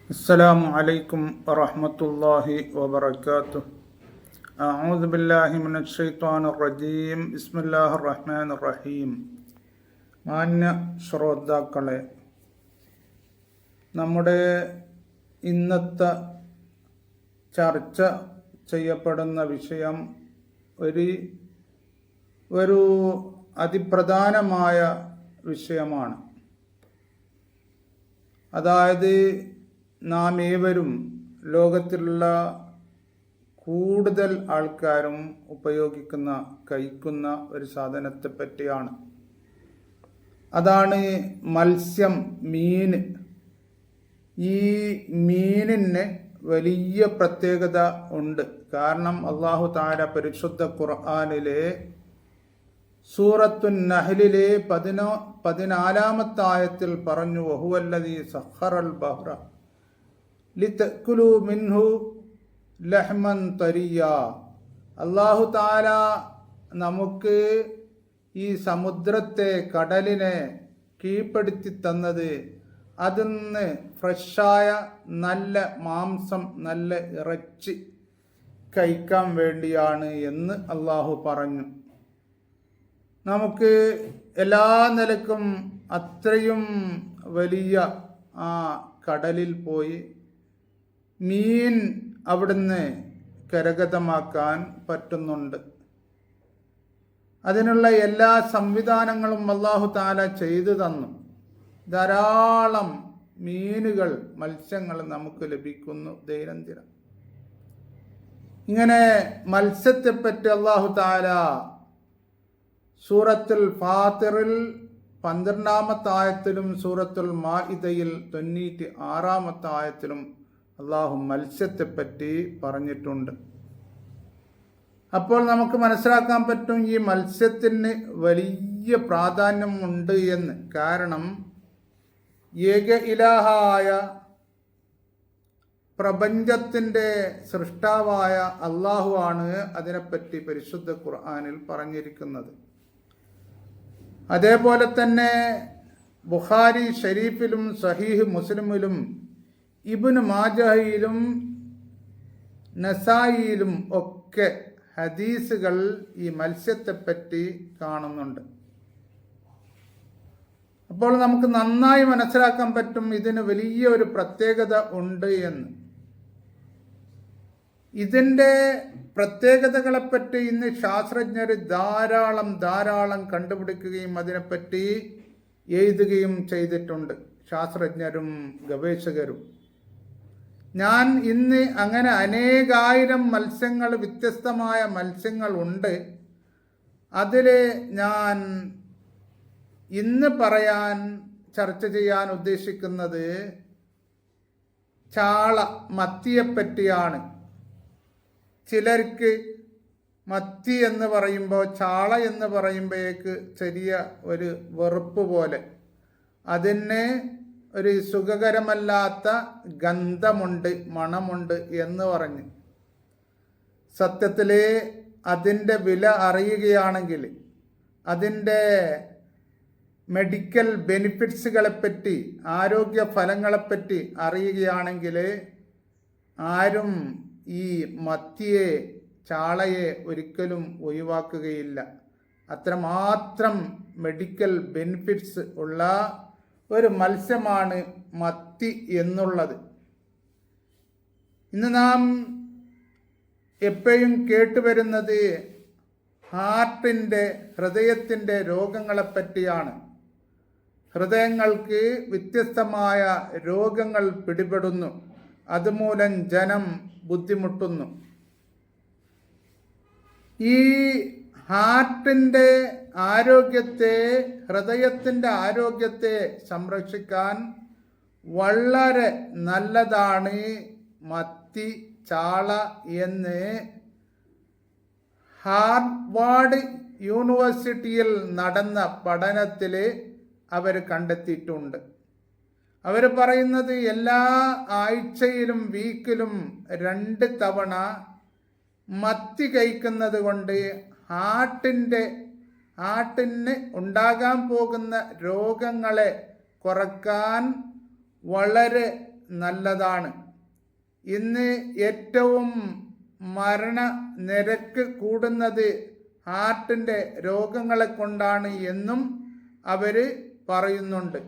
السلام عليكم ورحمة الله وبركاته. أعوذ بالله من الشيطان الرجيم. بسم الله الرحمن الرحيم. മാന്യ ശ്രോതാക്കളെ, നമ്മുടെ ഇന്നത്തെ ചർച്ച ചെയ്യപ്പെടുന്ന വിഷയം ഒരു അതിപ്രധാനമായ വിഷയമാണ്. അതായത് നാം ഏവരും ലോകത്തിലുള്ള കൂടുതൽ ആൾക്കാരും ഉപയോഗിക്കുന്ന കഴിക്കുന്ന ഒരു സാധനത്തെ പറ്റിയാണ്. അതാണ് മത്സ്യം, മീൻ. ഈ മീനിന് വലിയ പ്രത്യേകത ഉണ്ട്. കാരണം അല്ലാഹു തആല പരിശുദ്ധ ഖുർആനിലെ സൂറത്തുൻ നഹ്ലിലെ 14-ാമത്തെ ആയത്തിൽ പറഞ്ഞു, വഹുവല്ലദീ സഖറൽ ബഹ്റ ലിതഅകുലു മിൻഹു ലഹ്മൻ തരിയ. അല്ലാഹു തആല നമുക്ക് ഈ സമുദ്രത്തെ, കടലിനെ കീഴ്പ്പെടുത്തി തന്നത് അതിന്ന് ഫ്രഷായ നല്ല മാംസം, നല്ല ഇറച്ചി കഴിക്കാൻ വേണ്ടിയാണ് എന്ന് അല്ലാഹു പറഞ്ഞു. നമുക്ക് എല്ലാ നിലക്കും അത്രയും വലിയ ആ കടലിൽ പോയി മീൻ അവിടുന്ന് കരഗതമാക്കാൻ പറ്റുന്നുണ്ട്. അതിനുള്ള എല്ലാ സംവിധാനങ്ങളും അല്ലാഹു തആല ചെയ്തു തന്നു. ധാരാളം മീനുകൾ, മത്സ്യങ്ങൾ നമുക്ക് ലഭിക്കുന്നു ദൈനംദിനം. ഇങ്ങനെ മത്സ്യത്തെപ്പറ്റി അല്ലാഹു തആല സൂറത്തുൽ ഫാത്തിറിൽ 12-ാമത്തെ ആയത്തിലും സൂറത്തുൽ മാഇദയിൽ 96-ാമത്തെ ആയത്തിലും അല്ലാഹു മത്സ്യത്തെപ്പറ്റി പറഞ്ഞിട്ടുണ്ട്. അപ്പോൾ നമുക്ക് മനസ്സിലാക്കാൻ പറ്റും ഈ മത്സ്യത്തിന് വലിയ പ്രാധാന്യം ഉണ്ട് എന്ന്. കാരണം ഏക ഇലാഹായ പ്രപഞ്ചത്തിൻ്റെ സൃഷ്ടാവായ അല്ലാഹു ആണ് അതിനെപ്പറ്റി പരിശുദ്ധ ഖുർആനിൽ പറഞ്ഞിരിക്കുന്നത്. അതേപോലെ തന്നെ ബുഖാരി ഷരീഫിലും സഹീഹ് മുസ്ലിമിലും ഇബ്നു മാജഹിലും നസായിയിലും ഒക്കെ ഹദീസുകൾ ഈ മത്സ്യത്തെപ്പറ്റി കാണുന്നുണ്ട്. അപ്പോൾ നമുക്ക് നന്നായി മനസ്സിലാക്കാൻ പറ്റും ഇതിന് വലിയ ഒരു പ്രത്യേകത ഉണ്ട് എന്ന്. ഇതിൻ്റെ പ്രത്യേകതകളെപ്പറ്റി ഇന്ന് ശാസ്ത്രജ്ഞർ ധാരാളം കണ്ടുപിടിക്കുകയും അതിനെപ്പറ്റി എഴുതുകയും ചെയ്തിട്ടുണ്ട്, ശാസ്ത്രജ്ഞരും ഗവേഷകരും. ഞാൻ ഇന്ന് അങ്ങനെ അനേകായിരം മത്സ്യങ്ങൾ, വ്യത്യസ്തമായ മത്സ്യങ്ങൾ ഉണ്ട്. അതിൽ ഞാൻ ഇന്ന് ചർച്ച ചെയ്യാൻ ഉദ്ദേശിക്കുന്നത് ചാള, മത്തിയെപ്പറ്റിയാണ്. ചിലർക്ക് മത്തി എന്ന് പറയുമ്പോൾ, ചാള എന്ന് പറയുമ്പോഴേക്ക് ചെറിയ ഒരു വെറുപ്പ് പോലെ, അതിന് ഒരു സുഖകരമല്ലാത്ത ഗന്ധമുണ്ട്, മണമുണ്ട് എന്ന് പറഞ്ഞ്. സത്യത്തിൽ അതിൻ്റെ വില അറിയുകയാണെങ്കിൽ, അതിൻ്റെ മെഡിക്കൽ ബെനിഫിറ്റ്സുകളെപ്പറ്റി, ആരോഗ്യ ഫലങ്ങളെപ്പറ്റി അറിയുകയാണെങ്കിൽ ആരും ഈ മത്തിയെ, ചാളയെ ഒരിക്കലും ഒഴിവാക്കുകയില്ല. അത്രമാത്രം മെഡിക്കൽ ബെനിഫിറ്റ്സ് ഉള്ള ഒരു മത്സ്യമാണ് മത്തി എന്നുള്ളത്. ഇന്ന് നാം എപ്പോഴും കേട്ടുവരുന്നത് ഹൃദയത്തിൻ്റെ രോഗങ്ങളെപ്പറ്റിയാണ്. ഹൃദയങ്ങൾക്ക് വ്യത്യസ്തമായ രോഗങ്ങൾ പിടിപെടുന്നു. അതുമൂലം ജനം ബുദ്ധിമുട്ടുന്നു. ഈ ഹാർട്ടിൻ്റെ ആരോഗ്യത്തെ, ഹൃദയത്തിൻ്റെ ആരോഗ്യത്തെ സംരക്ഷിക്കാൻ വളരെ നല്ലതാണ് മത്തി, ചാള എന്ന് ഹാർവാർഡ് യൂണിവേഴ്സിറ്റിയിൽ നടന്ന പഠനത്തിൽ അവർ കണ്ടെത്തിയിട്ടുണ്ട്. അവർ പറയുന്നത് എല്ലാ ആഴ്ചയിലും വീക്കിലും 2 തവണ മത്തി കഴിക്കുന്നത് കൊണ്ട് ഹാർട്ടിന് ഉണ്ടാകാൻ പോകുന്ന രോഗങ്ങളെ കുറക്കാൻ വളരെ നല്ലതാണ്. ഇന്ന് ഏറ്റവും മരണനിരക്ക് കൂടുന്നത് ഹാർട്ടിൻ്റെ രോഗങ്ങളെ കൊണ്ടാണ് എന്നും അവർ പറയുന്നുണ്ട്.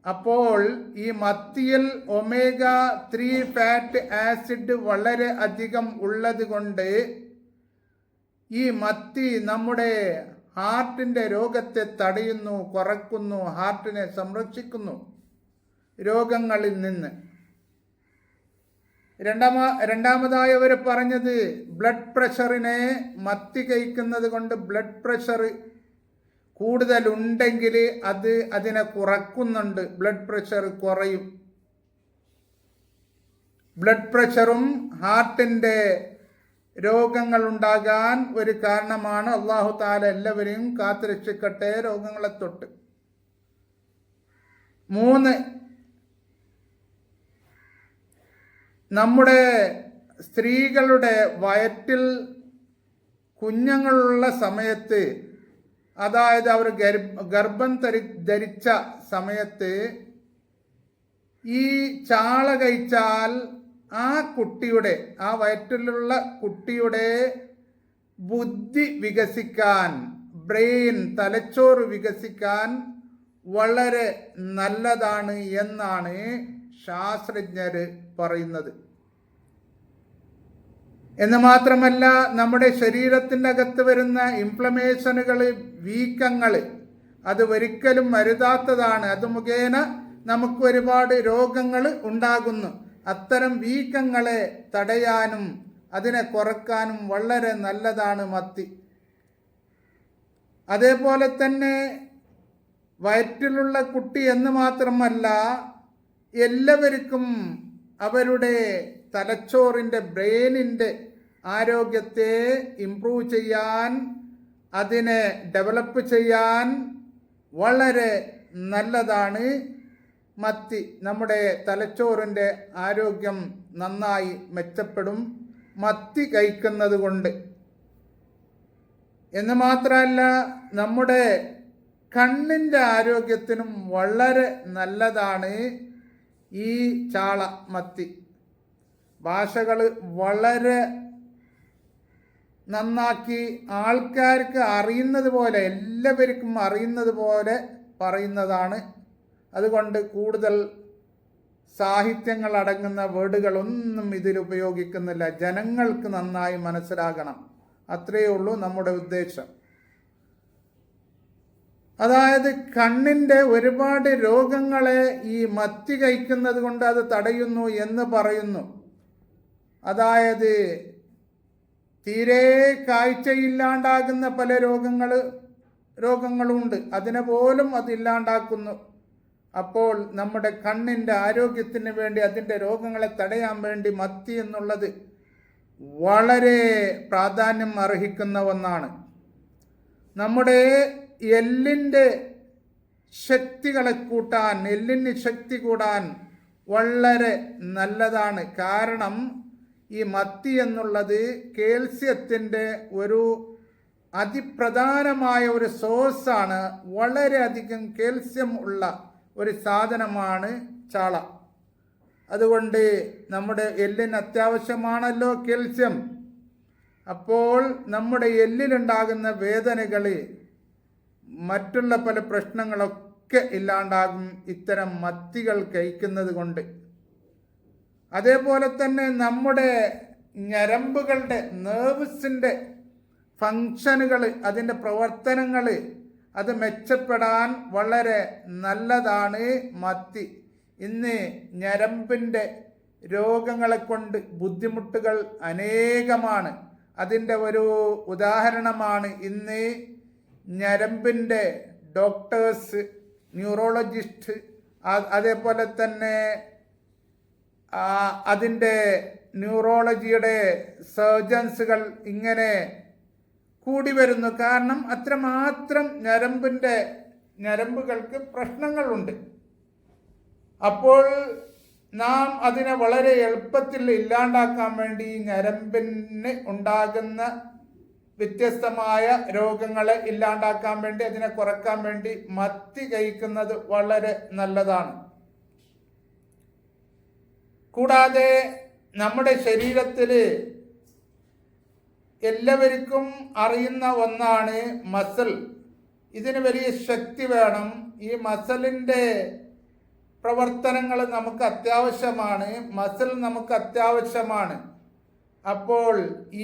അപ്പോൾ ഈ മത്തിയിൽ ഒമേഗ 3 ഫാറ്റ് ആസിഡ് വളരെ അധികം ഉള്ളത് കൊണ്ട് ഈ മത്തി നമ്മുടെ ഹാർട്ടിൻ്റെ രോഗത്തെ തടയുന്നു, കുറക്കുന്നു, ഹാർട്ടിനെ സംരക്ഷിക്കുന്നു രോഗങ്ങളിൽ നിന്ന്. രണ്ടാമതായി അവർ പറഞ്ഞത് ബ്ലഡ് പ്രഷറിനെ മത്തി കഴിക്കുന്നത് കൊണ്ട് ബ്ലഡ് പ്രഷർ കൂടുതലുണ്ടെങ്കിൽ അതിനെ കുറക്കുന്നുണ്ട്, ബ്ലഡ് പ്രഷർ കുറയും. ബ്ലഡ് പ്രഷറും ഹാർട്ടിൻ്റെ രോഗങ്ങൾ ഉണ്ടാകാൻ ഒരു കാരണമാണ്. അല്ലാഹു തആല എല്ലാവരെയും കാത്തുരക്ഷിക്കട്ടെ രോഗങ്ങളെ തൊട്ട്. 3, നമ്മുടെ സ്ത്രീകളുടെ വയറ്റിൽ കുഞ്ഞുങ്ങളുള്ള സമയത്ത്, അതായത് അവർ ഗർഭം ധരിച്ച സമയത്ത് ഈ ചാള കഴിച്ചാൽ ആ കുട്ടിയുടെ, ആ വയറ്റിലുള്ള കുട്ടിയുടെ ബുദ്ധി വികസിക്കാൻ, ബ്രെയിൻ, തലച്ചോറ് വികസിക്കാൻ വളരെ നല്ലതാണ് എന്നാണ് ശാസ്ത്രജ്ഞർ പറയുന്നത്. എന്ന് മാത്രമല്ല, നമ്മുടെ ശരീരത്തിൻ്റെ അകത്ത് വരുന്ന ഇൻഫ്ലമേഷനുകൾ, വീക്കങ്ങൾ, അത് ഒരിക്കലും അരുതാത്തതാണ്. അത് മുഖേന നമുക്ക് ഒരുപാട് രോഗങ്ങൾ ഉണ്ടാകുന്നു. അത്തരം വീക്കങ്ങളെ തടയാനും അതിനെ കുറക്കാനും വളരെ നല്ലതാണ് മത്തി. അതേപോലെ തന്നെ വയറ്റിലുള്ള കുട്ടി എന്ന് മാത്രമല്ല, എല്ലാവർക്കും അവരുടെ തലച്ചോറിൻ്റെ, ബ്രെയിനിൻ്റെ ആരോഗ്യത്തെ ഇംപ്രൂവ് ചെയ്യാൻ, അതിനെ ഡെവലപ്പ് ചെയ്യാൻ വളരെ നല്ലതാണ് മത്തി. നമ്മുടെ തലച്ചോറിൻ്റെ ആരോഗ്യം നന്നായി മെച്ചപ്പെടും മത്തി കഴിക്കുന്നത് കൊണ്ട്. എന്ന് മാത്രമല്ല, നമ്മുടെ കണ്ണിൻ്റെ ആരോഗ്യത്തിനും വളരെ നല്ലതാണ് ഈ ചാള, മത്തി. ഭാഷകൾ വളരെ നന്നാക്കി ആൾക്കാർക്ക് അറിയുന്നത് പോലെ, എല്ലാവർക്കും അറിയുന്നത് പോലെ പറയുന്നതാണ്. അതുകൊണ്ട് കൂടുതൽ സാഹിത്യങ്ങൾ അടങ്ങുന്ന വേർഡുകളൊന്നും ഇതിൽ ഉപയോഗിക്കുന്നില്ല. ജനങ്ങൾക്ക് നന്നായി മനസ്സിലാകണം, അത്രയേ ഉള്ളൂ നമ്മുടെ ഉദ്ദേശം. അതായത് കണ്ണിൻ്റെ ഒരുപാട് രോഗങ്ങളെ ഈ മത്തി കഴിക്കുന്നത് കൊണ്ട് അത് തടയുന്നു എന്ന് പറയുന്നു. അതായത് തീരെ കാഴ്ചയില്ലാണ്ടാകുന്ന പല രോഗങ്ങളുണ്ട്, അതിനെ പോലും അതില്ലാണ്ടാക്കുന്നു. അപ്പോൾ നമ്മുടെ കണ്ണിൻ്റെ ആരോഗ്യത്തിന് വേണ്ടി, അതിൻ്റെ രോഗങ്ങളെ തടയാൻ വേണ്ടി മത്തി എന്നുള്ളത് വളരെ പ്രാധാന്യം അർഹിക്കുന്ന ഒന്നാണ്. നമ്മുടെ എല്ലിൻ്റെ ശക്തികളെ കൂട്ടാൻ, എല്ലിന് ശക്തി കൂടാൻ വളരെ നല്ലതാണ്. കാരണം ഈ മത്തി എന്നുള്ളത് കാൽസ്യത്തിൻ്റെ ഒരു അതിപ്രധാനമായ ഒരു സോഴ്സാണ്. വളരെയധികം കാൽസ്യം ഉള്ള ഒരു സാധനമാണ് ചാള. അതുകൊണ്ട് നമ്മുടെ എല്ലിന് അത്യാവശ്യമാണല്ലോ കാൽസ്യം. അപ്പോൾ നമ്മുടെ എല്ലിലുണ്ടാകുന്ന വേദനകൾ, മറ്റുള്ള പല പ്രശ്നങ്ങളൊക്കെ ഇല്ലാണ്ടാകും ഇത്തരം മത്തികൾ കഴിക്കുന്നത് കൊണ്ട്. അതേപോലെ തന്നെ നമ്മുടെ ഞരമ്പുകളുടെ, നെർവ്സിൻ്റെ ഫങ്ഷനുകൾ, അതിൻ്റെ പ്രവർത്തനങ്ങൾ, അത് മെച്ചപ്പെടാൻ വളരെ നല്ലതാണ് മത്തി. ഇന്ന് ഞരമ്പിൻ്റെ രോഗങ്ങളെ കൊണ്ട് ബുദ്ധിമുട്ടുകൾ അനേകമാണ്. അതിൻ്റെ ഒരു ഉദാഹരണമാണ് ഇന്ന് ഞരമ്പിൻ്റെ ഡോക്ടേഴ്സ്, ന്യൂറോളജിസ്റ്റ്, അതേപോലെ തന്നെ അതിൻ്റെ ന്യൂറോളജിയുടെ സർജൻസുകൾ ഇങ്ങനെ കൂടി വരുന്നു. കാരണം അത്രമാത്രം ഞരമ്പുകൾക്ക് പ്രശ്നങ്ങളുണ്ട്. അപ്പോൾ നാം അതിനെ വളരെ എളുപ്പത്തിൽ ഇല്ലാണ്ടാക്കാൻ വേണ്ടി ഞരമ്പിന് ഉണ്ടാകുന്ന വ്യത്യസ്തമായ രോഗങ്ങളെ ഇല്ലാണ്ടാക്കാൻ വേണ്ടി, അതിനെ കുറക്കാൻ വേണ്ടി മത്തി കഴിക്കുന്നത് വളരെ നല്ലതാണ്. കൂടാതെ നമ്മുടെ ശരീരത്തിൽ എല്ലാവർക്കും അറിയുന്ന ഒന്നാണ് മസിൽ. ഇതിന് വലിയ ശക്തി വേണം. ഈ മസിലിൻ്റെ പ്രവർത്തനങ്ങൾ നമുക്ക് അത്യാവശ്യമാണ്. മസിൽ നമുക്ക് അത്യാവശ്യമാണ്. അപ്പോൾ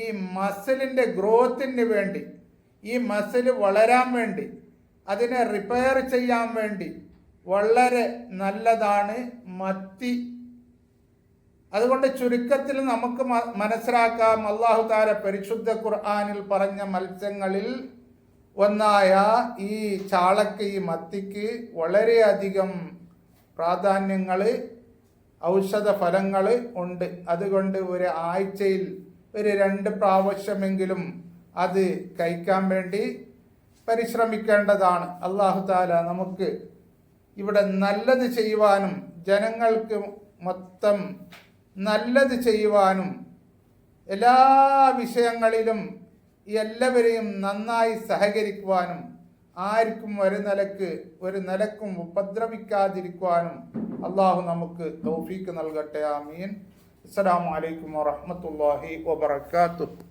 ഈ മസിലിൻ്റെ ഗ്രോത്തിന് വേണ്ടി, ഈ മസിൽ വളരാൻ വേണ്ടി, അതിനെ റിപ്പയർ ചെയ്യാൻ വേണ്ടി വളരെ നല്ലതാണ് മത്തി. അതുകൊണ്ട് ചുരുക്കത്തിൽ നമുക്ക് മനസ്സിലാക്കാം, അല്ലാഹു തആല പരിശുദ്ധ ഖുർആനിൽ പറഞ്ഞ മത്സ്യങ്ങളിൽ ഒന്നായ ഈ ചാളക്ക്, ഈ മത്തിക്ക് വളരെയധികം പ്രാധാന്യങ്ങൾ, ഔഷധ ഫലങ്ങൾ ഉണ്ട്. അതുകൊണ്ട് ഒരു ആഴ്ചയിൽ ഒരു 2 പ്രാവശ്യമെങ്കിലും അത് കഴിക്കാൻ വേണ്ടി പരിശ്രമിക്കേണ്ടതാണ്. അല്ലാഹു തആല നമുക്ക് ഇവിടെ നല്ലത് ചെയ്യുവാനും ജനങ്ങൾക്ക് മൊത്തം നല്ലത് ചെയ്യുവാനും എല്ലാ വിഷയങ്ങളിലും എല്ലാവരെയും നന്നായി സഹകരിക്കുവാനും ആർക്കും ഒരു നിലക്കും ഉപദ്രവിക്കാതിരിക്കുവാനും അള്ളാഹു നമുക്ക് തൗഫീക്ക് നൽകട്ടെ. ആമീൻ. അസ്സലാമു അലൈക്കും വറഹ്മത്തുള്ളാഹി വബറകാതുഹു.